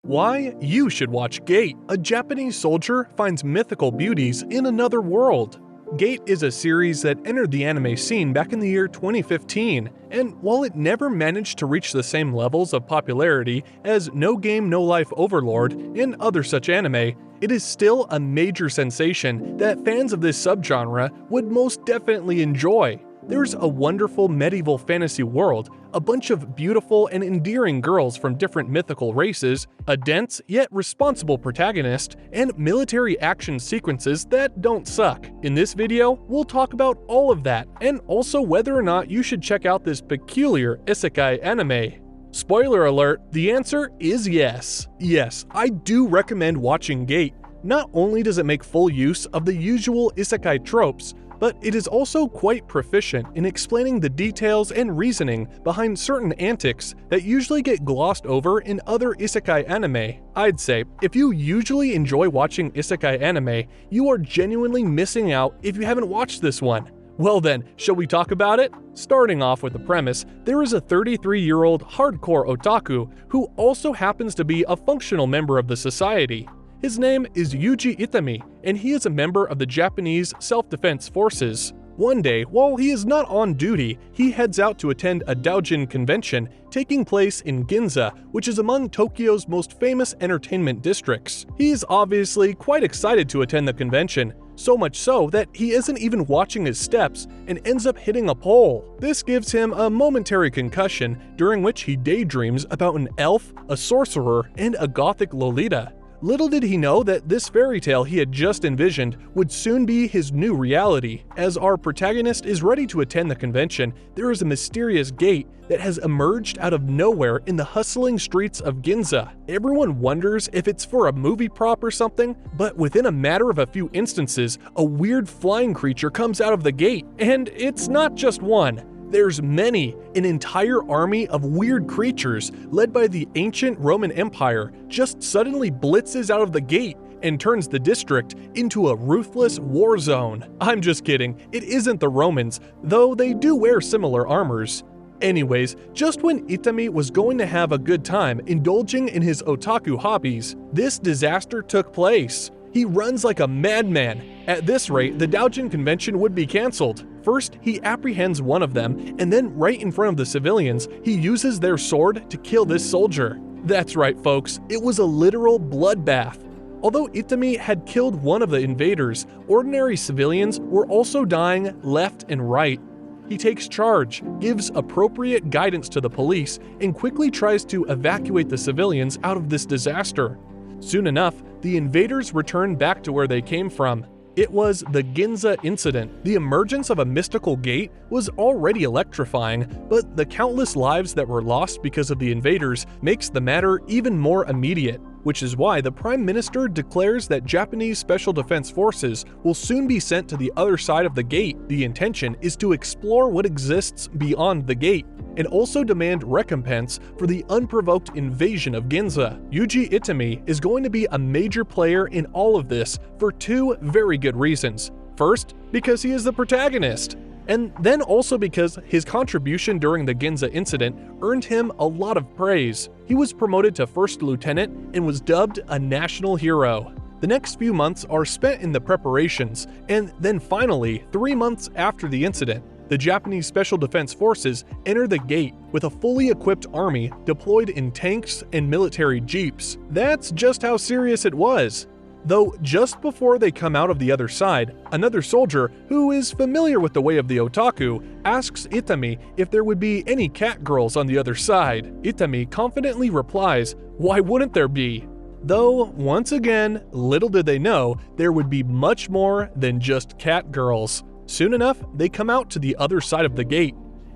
Why you should watch Gate. A Japanese soldier finds mythical beauties in another world. Gate is a series that entered the anime scene back in the year 2015, and while it never managed to reach the same levels of popularity as No Game No Life Overlord and other such anime, it is still a major sensation that fans of this subgenre would most definitely enjoy. There's a wonderful medieval fantasy world, a bunch of beautiful and endearing girls from different mythical races, a dense yet responsible protagonist, and military action sequences that don't suck. In this video, we'll talk about all of that, and also whether or not you should check out this peculiar isekai anime. Spoiler alert, the answer is yes. Yes, I do recommend watching Gate. Not only does it make full use of the usual isekai tropes, but it is also quite proficient in explaining the details and reasoning behind certain antics that usually get glossed over in other isekai anime. I'd say, if you usually enjoy watching isekai anime, you are genuinely missing out if you haven't watched this one. Well then, shall we talk about it? Starting off with the premise, there is a 33-year-old hardcore otaku who also happens to be a functional member of the society. His name is Youji Itami, and he is a member of the Japanese Self-Defense Forces. One day, while he is not on duty, he heads out to attend a doujin convention taking place in Ginza, which is among Tokyo's most famous entertainment districts. He's obviously quite excited to attend the convention, so much so that he isn't even watching his steps and ends up hitting a pole. This gives him a momentary concussion, during which he daydreams about an elf, a sorcerer, and a gothic Lolita. Little did he know that this fairy tale he had just envisioned would soon be his new reality. As our protagonist is ready to attend the convention, there is a mysterious gate that has emerged out of nowhere in the hustling streets of Ginza. Everyone wonders if it's for a movie prop or something, but within a matter of a few instances, a weird flying creature comes out of the gate. And it's not just one. There's many, an entire army of weird creatures led by the ancient Roman Empire just suddenly blitzes out of the gate and turns the district into a ruthless war zone. I'm just kidding, it isn't the Romans, though they do wear similar armors. Anyways, just when Itami was going to have a good time indulging in his otaku hobbies, this disaster took place. He runs like a madman. At this rate, the doujin convention would be cancelled. First, he apprehends one of them, and then right in front of the civilians, he uses their sword to kill this soldier. That's right, folks, it was a literal bloodbath. Although Itami had killed one of the invaders, ordinary civilians were also dying left and right. He takes charge, gives appropriate guidance to the police, and quickly tries to evacuate the civilians out of this disaster. Soon enough, the invaders return back to where they came from. It was the Ginza incident. The emergence of a mystical gate was already electrifying, but the countless lives that were lost because of the invaders makes the matter even more immediate, which is why the Prime Minister declares that Japanese Special Defense Forces will soon be sent to the other side of the gate. The intention is to explore what exists beyond the gate, and also demand recompense for the unprovoked invasion of Ginza. Youji Itami is going to be a major player in all of this for two very good reasons. First, because he is the protagonist, and then also because his contribution during the Ginza incident earned him a lot of praise. He was promoted to first lieutenant and was dubbed a national hero. The next few months are spent in the preparations, and then finally, 3 months after the incident, the Japanese Special Defense Forces enter the gate with a fully equipped army deployed in tanks and military jeeps. That's just how serious it was. Though just before they come out of the other side, another soldier, who is familiar with the way of the otaku, asks Itami if there would be any cat girls on the other side. Itami confidently replies, "Why wouldn't there be?" Though, once again, little did they know, there would be much more than just cat girls. Soon enough, they come out to the other side of the gate.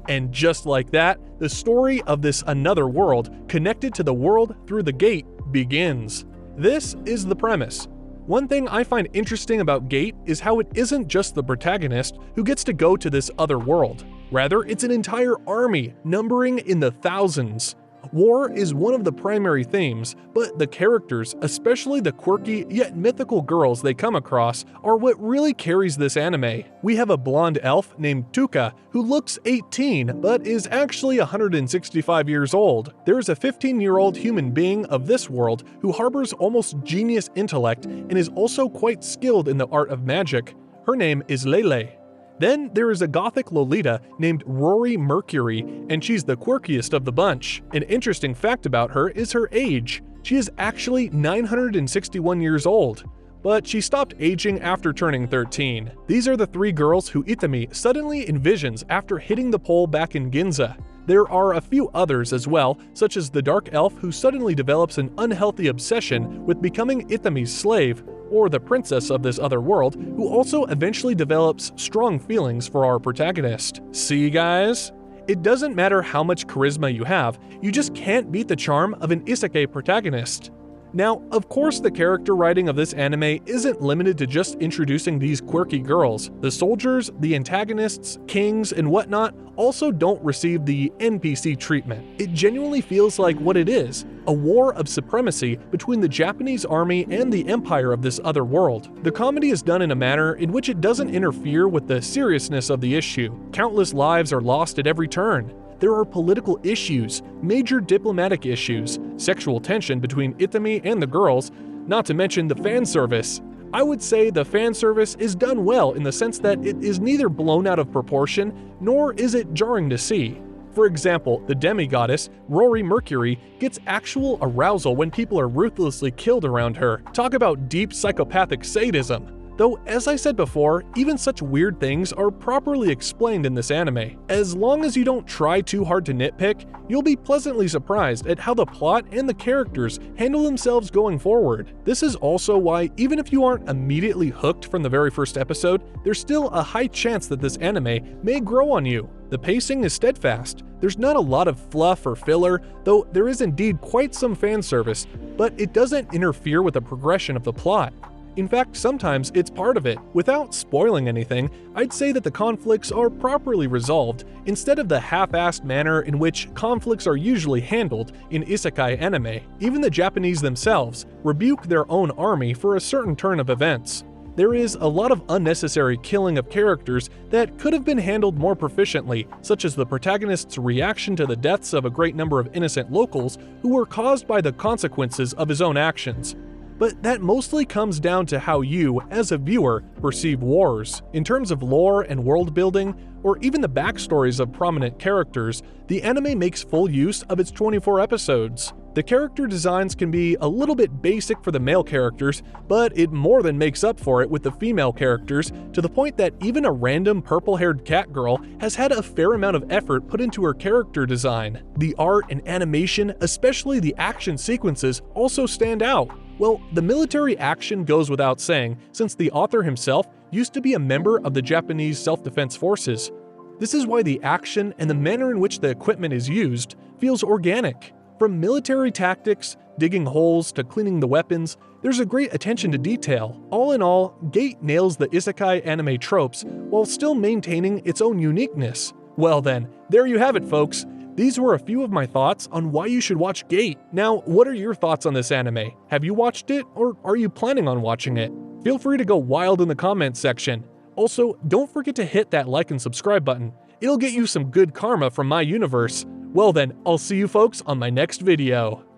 And just like that, the story of this another world, connected to the world through the gate, begins. This is the premise. One thing I find interesting about Gate is how it isn't just the protagonist who gets to go to this other world. Rather, it's an entire army, numbering in the thousands. War is one of the primary themes, but the characters, especially the quirky yet mythical girls they come across, are what really carries this anime. We have a blonde elf named Tuka who looks 18 but is actually 165 years old. There is a 15-year-old human being of this world who harbors almost genius intellect and is also quite skilled in the art of magic. Her name is Lele. Then there is a gothic Lolita named Rory Mercury, and she's the quirkiest of the bunch. An interesting fact about her is her age. She is actually 961 years old, but she stopped aging after turning 13. These are the three girls who Itami suddenly envisions after hitting the pole back in Ginza. There are a few others as well, such as the dark elf who suddenly develops an unhealthy obsession with becoming Itami's slave, or the princess of this other world, who also eventually develops strong feelings for our protagonist. See, guys? It doesn't matter how much charisma you have, you just can't beat the charm of an isekai protagonist. Now, of course, the character writing of this anime isn't limited to just introducing these quirky girls. The soldiers, the antagonists, kings, and whatnot also don't receive the NPC treatment. It genuinely feels like what it is, a war of supremacy between the Japanese army and the empire of this other world. The comedy is done in a manner in which it doesn't interfere with the seriousness of the issue. Countless lives are lost at every turn. There are political issues, major diplomatic issues, sexual tension between Itami and the girls, not to mention the fan service. I would say the fan service is done well in the sense that it is neither blown out of proportion, nor is it jarring to see. For example, the demigoddess, Rory Mercury, gets actual arousal when people are ruthlessly killed around her. Talk about deep psychopathic sadism. Though, as I said before, even such weird things are properly explained in this anime. As long as you don't try too hard to nitpick, you'll be pleasantly surprised at how the plot and the characters handle themselves going forward. This is also why, even if you aren't immediately hooked from the very first episode, there's still a high chance that this anime may grow on you. The pacing is steadfast. There's not a lot of fluff or filler, though there is indeed quite some fan service, but it doesn't interfere with the progression of the plot. In fact, sometimes it's part of it. Without spoiling anything, I'd say that the conflicts are properly resolved, instead of the half-assed manner in which conflicts are usually handled in isekai anime. Even the Japanese themselves rebuke their own army for a certain turn of events. There is a lot of unnecessary killing of characters that could have been handled more proficiently, such as the protagonist's reaction to the deaths of a great number of innocent locals who were caused by the consequences of his own actions. But that mostly comes down to how you, as a viewer, perceive wars. In terms of lore and world building, or even the backstories of prominent characters, the anime makes full use of its 24 episodes. The character designs can be a little bit basic for the male characters, but it more than makes up for it with the female characters, to the point that even a random purple-haired cat girl has had a fair amount of effort put into her character design. The art and animation, especially the action sequences, also stand out. Well, the military action goes without saying, since the author himself used to be a member of the Japanese self-defense forces. This is why the action and the manner in which the equipment is used feels organic. From military tactics, digging holes, to cleaning the weapons, there's a great attention to detail. All in all, Gate nails the isekai anime tropes while still maintaining its own uniqueness. Well then, there you have it, folks. These were a few of my thoughts on why you should watch Gate. Now, what are your thoughts on this anime? Have you watched it, or are you planning on watching it? Feel free to go wild in the comments section. Also, don't forget to hit that like and subscribe button. It'll get you some good karma from my universe. Well then, I'll see you folks on my next video.